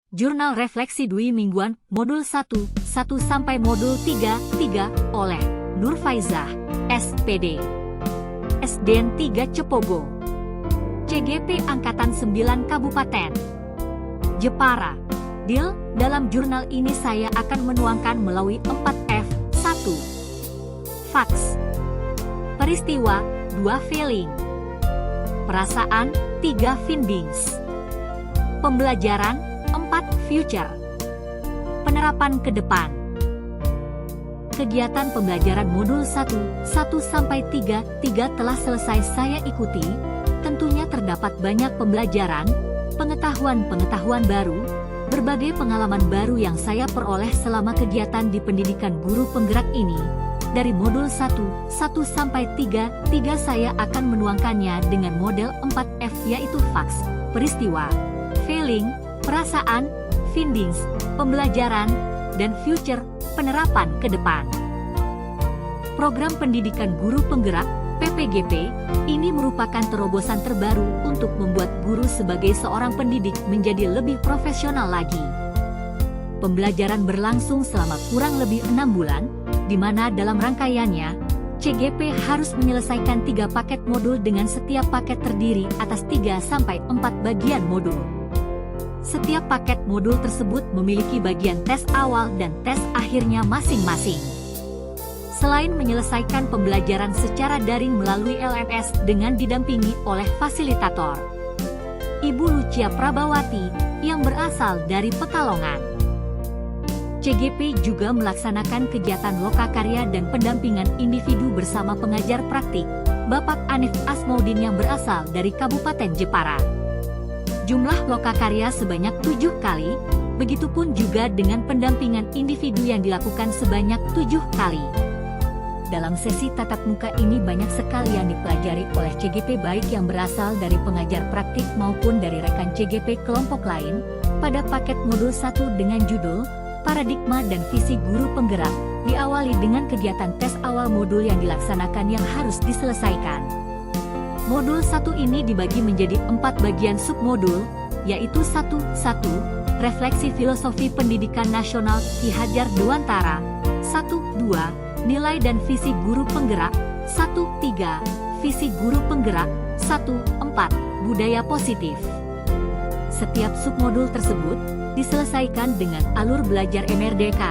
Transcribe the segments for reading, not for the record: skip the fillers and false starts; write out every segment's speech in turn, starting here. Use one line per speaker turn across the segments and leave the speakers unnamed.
Jurnal Refleksi Dwi Mingguan, Modul 1, 1 sampai Modul 3, 3, oleh Nur Faizah, SPD, SDN 3 Cepogo, CGP Angkatan 9 Kabupaten Jepara. Deal, dalam jurnal ini saya akan menuangkan melalui 4F. 1. Facts. Peristiwa. 2. Feeling. Perasaan. 3. Findings. Pembelajaran. 4. Future. Penerapan ke depan. Kegiatan pembelajaran modul 1, 1 sampai 3, 3 telah selesai saya ikuti. Tentunya terdapat banyak pembelajaran, pengetahuan baru, berbagai pengalaman baru yang saya peroleh selama kegiatan di pendidikan guru penggerak ini. Dari modul 1, 1 sampai 3, 3 saya akan menuangkannya dengan model 4F, yaitu facts, peristiwa, feeling, perasaan, findings, pembelajaran, dan future, penerapan ke depan. Program Pendidikan Guru Penggerak, PPGP, ini merupakan terobosan terbaru untuk membuat guru sebagai seorang pendidik menjadi lebih profesional lagi. Pembelajaran berlangsung selama kurang lebih 6 bulan, di mana dalam rangkaiannya, CGP harus menyelesaikan 3 paket modul dengan setiap paket terdiri atas 3-4 bagian modul. Setiap paket modul tersebut memiliki bagian tes awal dan tes akhirnya masing-masing. Selain menyelesaikan pembelajaran secara daring melalui LMS dengan didampingi oleh fasilitator, Ibu Lucia Prabawati, yang berasal dari Pekalongan. CGP juga melaksanakan kegiatan lokakarya dan pendampingan individu bersama pengajar praktik, Bapak Anif Asmaudin yang berasal dari Kabupaten Jepara. Jumlah lokakarya sebanyak 7 kali, begitupun juga dengan pendampingan individu yang dilakukan sebanyak 7 kali. Dalam sesi tatap muka ini banyak sekali yang dipelajari oleh CGP baik yang berasal dari pengajar praktik maupun dari rekan CGP kelompok lain. Pada paket modul 1 dengan judul Paradigma dan Visi Guru Penggerak, diawali dengan kegiatan tes awal modul yang dilaksanakan yang harus diselesaikan. Modul 1 ini dibagi menjadi 4 bagian submodul, yaitu 1. Refleksi Filosofi Pendidikan Nasional Ki Hajar Dewantara. 1. 2. Nilai dan Visi Guru Penggerak. 1. 3. Visi Guru Penggerak. 1. 4. Budaya Positif. Setiap submodul tersebut diselesaikan dengan alur belajar MRDK,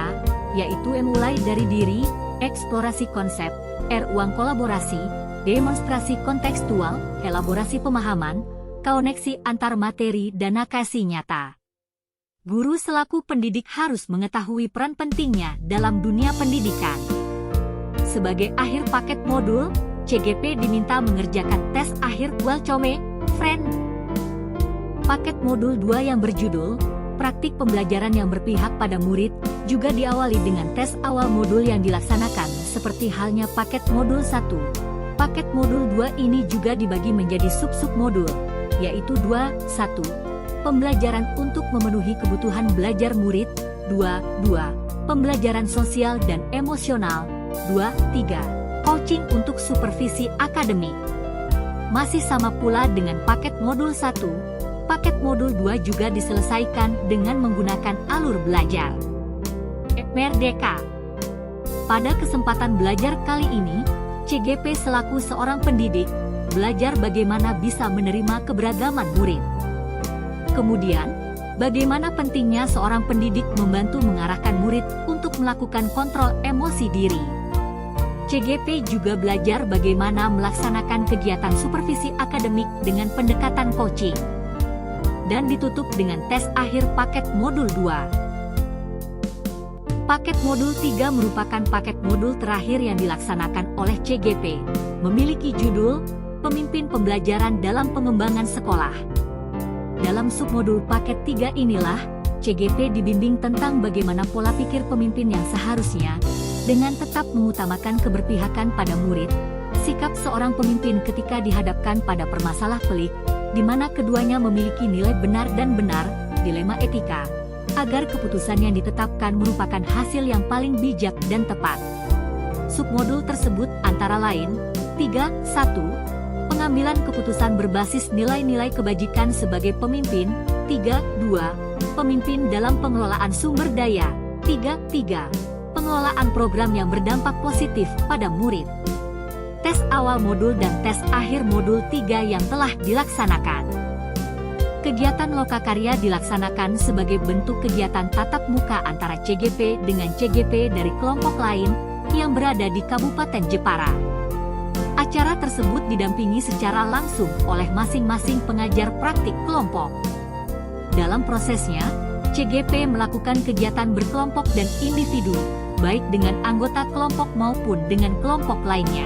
yaitu mulai dari diri, eksplorasi konsep, ruang kolaborasi, demonstrasi kontekstual, elaborasi pemahaman, koneksi antar materi dan aplikasi nyata. Guru selaku pendidik harus mengetahui peran pentingnya dalam dunia pendidikan. Sebagai akhir paket modul, CGP diminta mengerjakan tes akhir Welcome, Friend. Paket modul 2 yang berjudul Praktik Pembelajaran yang Berpihak pada Murid juga diawali dengan tes awal modul yang dilaksanakan seperti halnya paket modul 1. Paket modul 2 ini juga dibagi menjadi sub-sub modul, yaitu 2. 1. Pembelajaran untuk memenuhi kebutuhan belajar murid. 2. Pembelajaran sosial dan emosional. 2. 3. Coaching untuk supervisi akademik. Masih sama pula dengan paket modul 1, paket modul 2 juga diselesaikan dengan menggunakan alur belajar Merdeka. Pada kesempatan belajar kali ini, CGP selaku seorang pendidik, belajar bagaimana bisa menerima keberagaman murid. Kemudian, bagaimana pentingnya seorang pendidik membantu mengarahkan murid untuk melakukan kontrol emosi diri. CGP juga belajar bagaimana melaksanakan kegiatan supervisi akademik dengan pendekatan coaching. Dan ditutup dengan tes akhir paket modul 2. Paket modul 3 merupakan paket modul terakhir yang dilaksanakan oleh CGP, memiliki judul Pemimpin Pembelajaran dalam Pengembangan Sekolah. Dalam submodul paket 3 inilah, CGP dibimbing tentang bagaimana pola pikir pemimpin yang seharusnya, dengan tetap mengutamakan keberpihakan pada murid, sikap seorang pemimpin ketika dihadapkan pada permasalah pelik, di mana keduanya memiliki nilai benar dan benar, dilema etika, agar keputusan yang ditetapkan merupakan hasil yang paling bijak dan tepat. Submodul tersebut antara lain, 3. 1. Pengambilan keputusan berbasis nilai-nilai kebajikan sebagai pemimpin. 3.2. Pemimpin dalam pengelolaan sumber daya. 3.3. Pengelolaan program yang berdampak positif pada murid. Tes awal modul dan tes akhir modul 3 yang telah dilaksanakan. Kegiatan Lokakarya dilaksanakan sebagai bentuk kegiatan tatap muka antara CGP dengan CGP dari kelompok lain yang berada di Kabupaten Jepara. Acara tersebut didampingi secara langsung oleh masing-masing pengajar praktik kelompok. Dalam prosesnya, CGP melakukan kegiatan berkelompok dan individu, baik dengan anggota kelompok maupun dengan kelompok lainnya.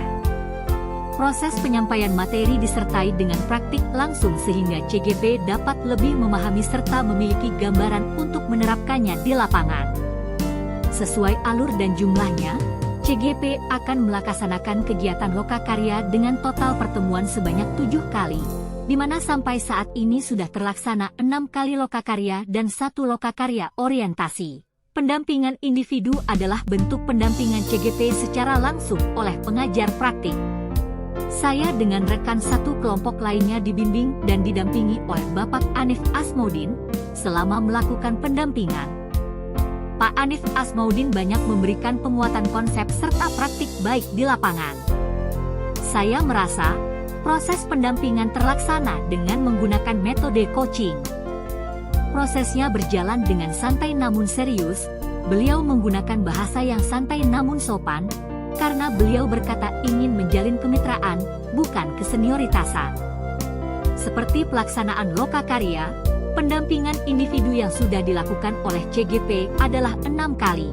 Proses penyampaian materi disertai dengan praktik langsung sehingga CGP dapat lebih memahami serta memiliki gambaran untuk menerapkannya di lapangan. Sesuai alur dan jumlahnya, CGP akan melaksanakan kegiatan Lokakarya dengan total pertemuan sebanyak 7 kali, di mana sampai saat ini sudah terlaksana 6 kali Lokakarya dan 1 Lokakarya orientasi. Pendampingan individu adalah bentuk pendampingan CGP secara langsung oleh pengajar praktik. Saya dengan rekan satu kelompok lainnya dibimbing dan didampingi oleh Bapak Anif Asmaudin selama melakukan pendampingan. Pak Anif Asmaudin banyak memberikan penguatan konsep serta praktik baik di lapangan. Saya merasa proses pendampingan terlaksana dengan menggunakan metode coaching. Prosesnya berjalan dengan santai namun serius. Beliau menggunakan bahasa yang santai namun sopan, karena beliau berkata ingin menjalin kemitraan, bukan kesenioritasan. Seperti pelaksanaan Lokakarya, pendampingan individu yang sudah dilakukan oleh CGP adalah 6 kali.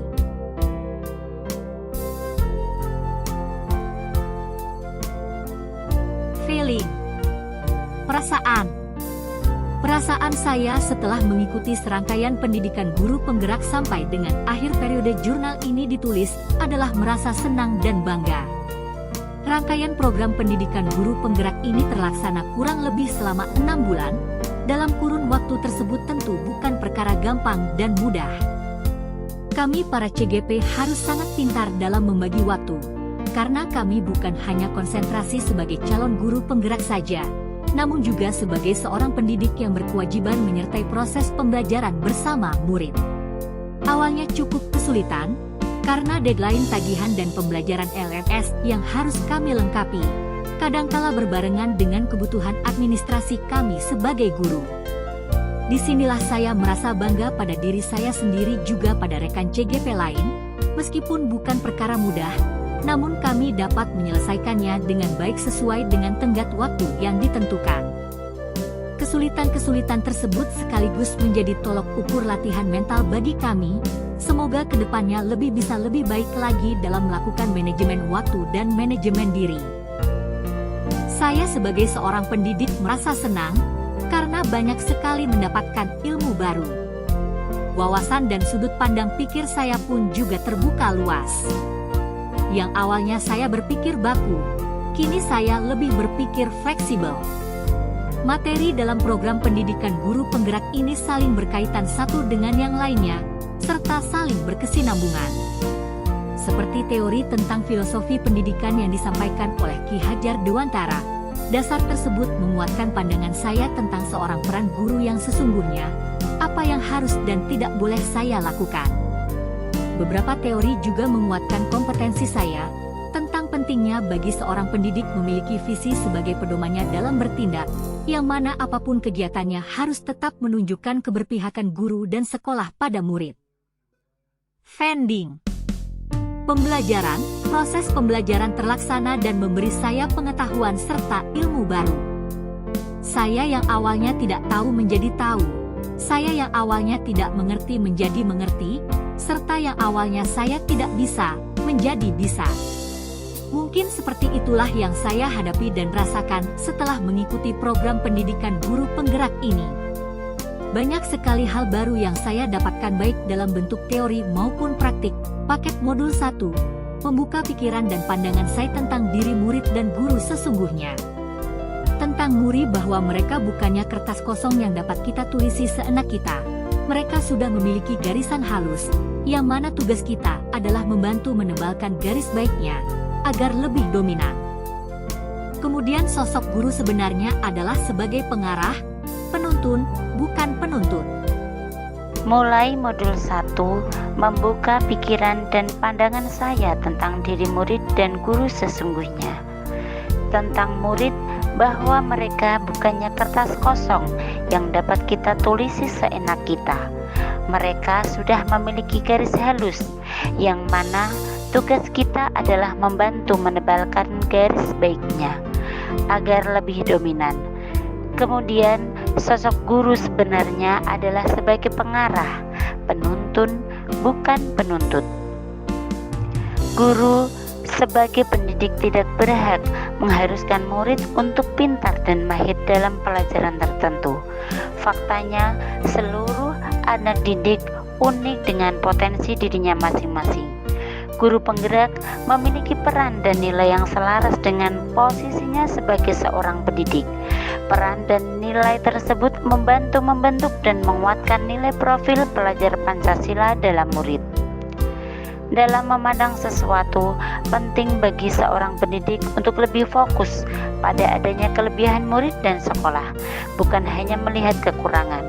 Feeling. Perasaan saya setelah mengikuti serangkaian pendidikan guru penggerak sampai dengan akhir periode jurnal ini ditulis adalah merasa senang dan bangga. Rangkaian program pendidikan guru penggerak ini terlaksana kurang lebih selama 6 bulan. Dalam kurun waktu tersebut tentu bukan perkara gampang dan mudah. Kami para CGP harus sangat pintar dalam membagi waktu, karena kami bukan hanya konsentrasi sebagai calon guru penggerak saja, namun juga sebagai seorang pendidik yang berkewajiban menyertai proses pembelajaran bersama murid. Awalnya cukup kesulitan, karena deadline tagihan dan pembelajaran LMS yang harus kami lengkapi, kadangkala berbarengan dengan kebutuhan administrasi kami sebagai guru. Disinilah saya merasa bangga pada diri saya sendiri juga pada rekan CGP lain, meskipun bukan perkara mudah, namun kami dapat menyelesaikannya dengan baik sesuai dengan tenggat waktu yang ditentukan. Kesulitan-kesulitan tersebut sekaligus menjadi tolok ukur latihan mental bagi kami. Semoga kedepannya bisa lebih baik lagi dalam melakukan manajemen waktu dan manajemen diri. Saya sebagai seorang pendidik merasa senang, karena banyak sekali mendapatkan ilmu baru. Wawasan dan sudut pandang pikir saya pun juga terbuka luas. Yang awalnya saya berpikir baku, kini saya lebih berpikir fleksibel. Materi dalam program pendidikan guru penggerak ini saling berkaitan satu dengan yang lainnya, serta saling berkesinambungan. Seperti teori tentang filosofi pendidikan yang disampaikan oleh Ki Hajar Dewantara, dasar tersebut menguatkan pandangan saya tentang seorang peran guru yang sesungguhnya, apa yang harus dan tidak boleh saya lakukan. Beberapa teori juga menguatkan kompetensi saya tentang pentingnya bagi seorang pendidik memiliki visi sebagai pedomannya dalam bertindak, yang mana apapun kegiatannya harus tetap menunjukkan keberpihakan guru dan sekolah pada murid. Funding. Pembelajaran, proses pembelajaran terlaksana dan memberi saya pengetahuan serta ilmu baru. Saya yang awalnya tidak tahu menjadi tahu, saya yang awalnya tidak mengerti menjadi mengerti, serta yang awalnya saya tidak bisa, menjadi bisa. Mungkin seperti itulah yang saya hadapi dan rasakan setelah mengikuti program pendidikan guru penggerak ini. Banyak sekali hal baru yang saya dapatkan baik dalam bentuk teori maupun praktik. Paket modul 1, membuka pikiran dan pandangan saya tentang diri murid dan guru sesungguhnya. Tentang murid bahwa mereka bukannya kertas kosong yang dapat kita tulisi seenak kita. Mereka sudah memiliki garisan halus, yang mana tugas kita adalah membantu menebalkan garis baiknya, agar lebih dominan. Kemudian sosok guru sebenarnya adalah sebagai pengarah, penuntun, bukan penuntut.
Mulai modul 1 membuka pikiran dan pandangan saya tentang diri murid dan guru sesungguhnya. Tentang murid bahwa mereka bukannya kertas kosong yang dapat kita tulisi seenak kita. Mereka sudah memiliki garis halus yang mana tugas kita adalah membantu menebalkan garis baiknya agar lebih dominan. Kemudian sosok guru sebenarnya adalah sebagai pengarah, penuntun, bukan penuntut. Guru sebagai pendidik tidak berhak mengharuskan murid untuk pintar dan mahir dalam pelajaran tertentu. Faktanya, seluruh anak didik unik dengan potensi dirinya masing-masing. Guru penggerak memiliki peran dan nilai yang selaras dengan posisinya sebagai seorang pendidik. Peran dan nilai tersebut membantu membentuk dan menguatkan nilai profil pelajar Pancasila dalam murid. Dalam memandang sesuatu, penting bagi seorang pendidik untuk lebih fokus pada adanya kelebihan murid dan sekolah, bukan hanya melihat kekurangan.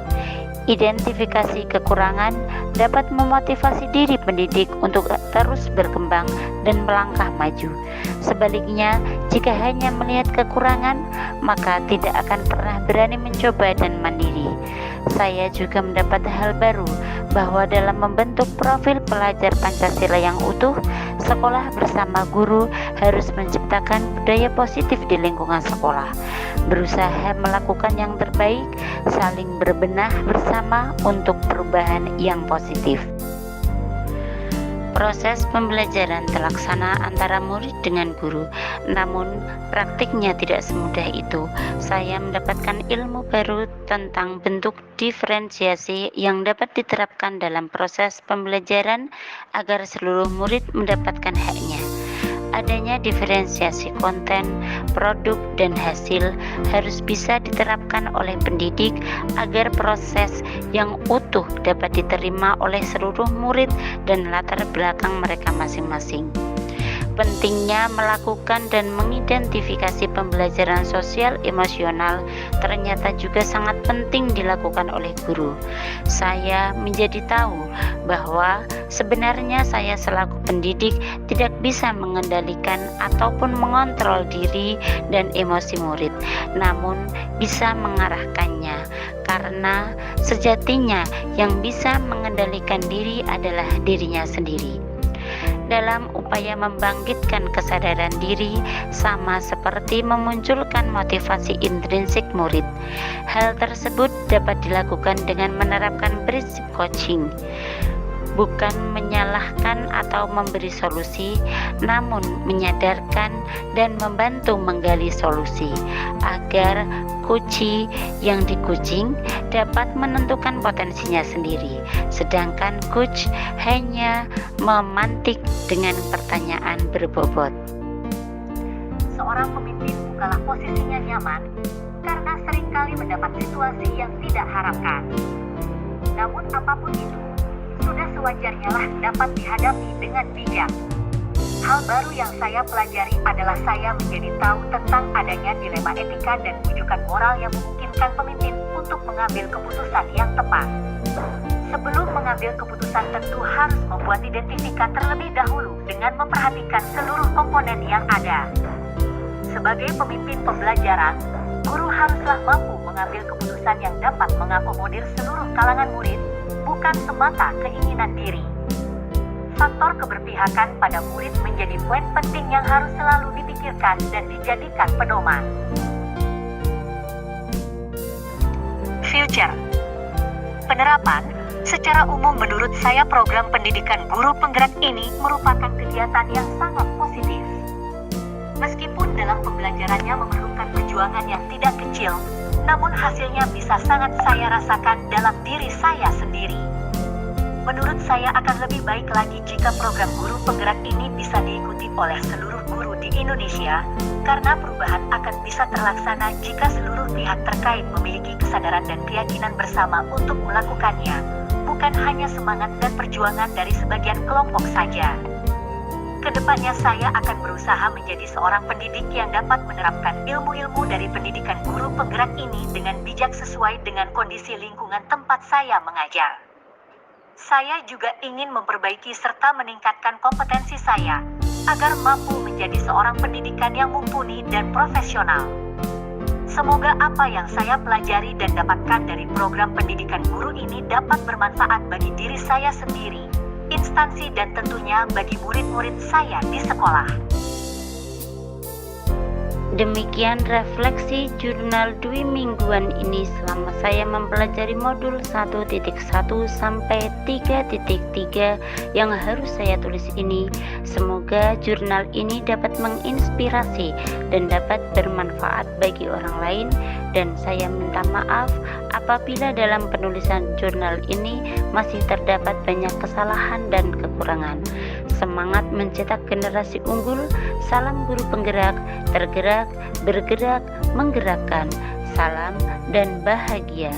Identifikasi kekurangan dapat memotivasi diri pendidik untuk terus berkembang dan melangkah maju. Sebaliknya, jika hanya melihat kekurangan, maka tidak akan pernah berani mencoba dan mandiri. Saya juga mendapat hal baru bahwa dalam membentuk profil pelajar Pancasila yang utuh, sekolah bersama guru harus menciptakan budaya positif di lingkungan sekolah, berusaha melakukan yang terbaik, saling berbenah bersama untuk perubahan yang positif. Proses pembelajaran terlaksana antara murid dengan guru, namun praktiknya tidak semudah itu. Saya mendapatkan ilmu baru tentang bentuk diferensiasi yang dapat diterapkan dalam proses pembelajaran agar seluruh murid mendapatkan haknya. Adanya diferensiasi konten, produk, dan hasil harus bisa diterapkan oleh pendidik agar proses yang utuh dapat diterima oleh seluruh murid dan latar belakang mereka masing-masing. Pentingnya melakukan dan mengidentifikasi pembelajaran sosial emosional ternyata juga sangat penting dilakukan oleh guru. Saya menjadi tahu bahwa sebenarnya saya selaku pendidik tidak bisa mengendalikan ataupun mengontrol diri dan emosi murid, namun bisa mengarahkannya, karena sejatinya yang bisa mengendalikan diri adalah dirinya sendiri. Dalam upaya membangkitkan kesadaran diri, sama seperti memunculkan motivasi intrinsik murid. Hal tersebut dapat dilakukan dengan menerapkan prinsip coaching, bukan menyalahkan atau memberi solusi, namun menyadarkan dan membantu menggali solusi agar coach yang di-coaching dapat menentukan potensinya sendiri, sedangkan coach hanya memantik dengan pertanyaan berbobot.
Seorang pemimpin bukanlah posisinya nyaman karena seringkali mendapat situasi yang tidak harapkan. Namun apapun itu, sudah sewajarnya lah dapat dihadapi dengan bijak. Hal baru yang saya pelajari adalah saya menjadi tahu tentang adanya dilema etika dan rujukan moral yang memungkinkan pemimpin untuk mengambil keputusan yang tepat. Sebelum mengambil keputusan tentu harus membuat identifikat terlebih dahulu dengan memperhatikan seluruh komponen yang ada. Sebagai pemimpin pembelajaran, guru haruslah mampu mengambil keputusan yang dapat mengakomodir seluruh kalangan murid, bukan semata keinginan diri. Faktor keberpihakan pada murid menjadi poin penting yang harus selalu dipikirkan dan dijadikan pedoman. Future. Penerapan. Secara umum menurut saya program pendidikan guru penggerak ini merupakan kegiatan yang sangat positif. Meskipun dalam pembelajarannya memerlukan perjuangan yang tidak kecil, namun hasilnya bisa sangat saya rasakan dalam diri saya sendiri. Menurut saya akan lebih baik lagi jika program guru penggerak ini bisa diikuti oleh seluruh guru di Indonesia, karena perubahan akan bisa terlaksana jika seluruh pihak terkait memiliki kesadaran dan keyakinan bersama untuk melakukannya, bukan hanya semangat dan perjuangan dari sebagian kelompok saja. Kedepannya saya akan berusaha menjadi seorang pendidik yang dapat menerapkan ilmu-ilmu dari pendidikan guru penggerak ini dengan bijak sesuai dengan kondisi lingkungan tempat saya mengajar. Saya juga ingin memperbaiki serta meningkatkan kompetensi saya agar mampu menjadi seorang pendidikan yang mumpuni dan profesional. Semoga apa yang saya pelajari dan dapatkan dari program pendidikan guru ini dapat bermanfaat bagi diri saya sendiri, instansi dan tentunya bagi murid-murid saya di sekolah.
Demikian refleksi jurnal Dwi mingguan ini selama saya mempelajari modul 1.1 sampai 3.3 yang harus saya tulis ini. Semoga jurnal ini dapat menginspirasi dan dapat bermanfaat bagi orang lain, dan saya minta maaf apabila dalam penulisan jurnal ini masih terdapat banyak kesalahan dan kekurangan. Semangat mencetak generasi unggul. Salam guru penggerak, tergerak, bergerak, menggerakkan. Salam dan bahagia.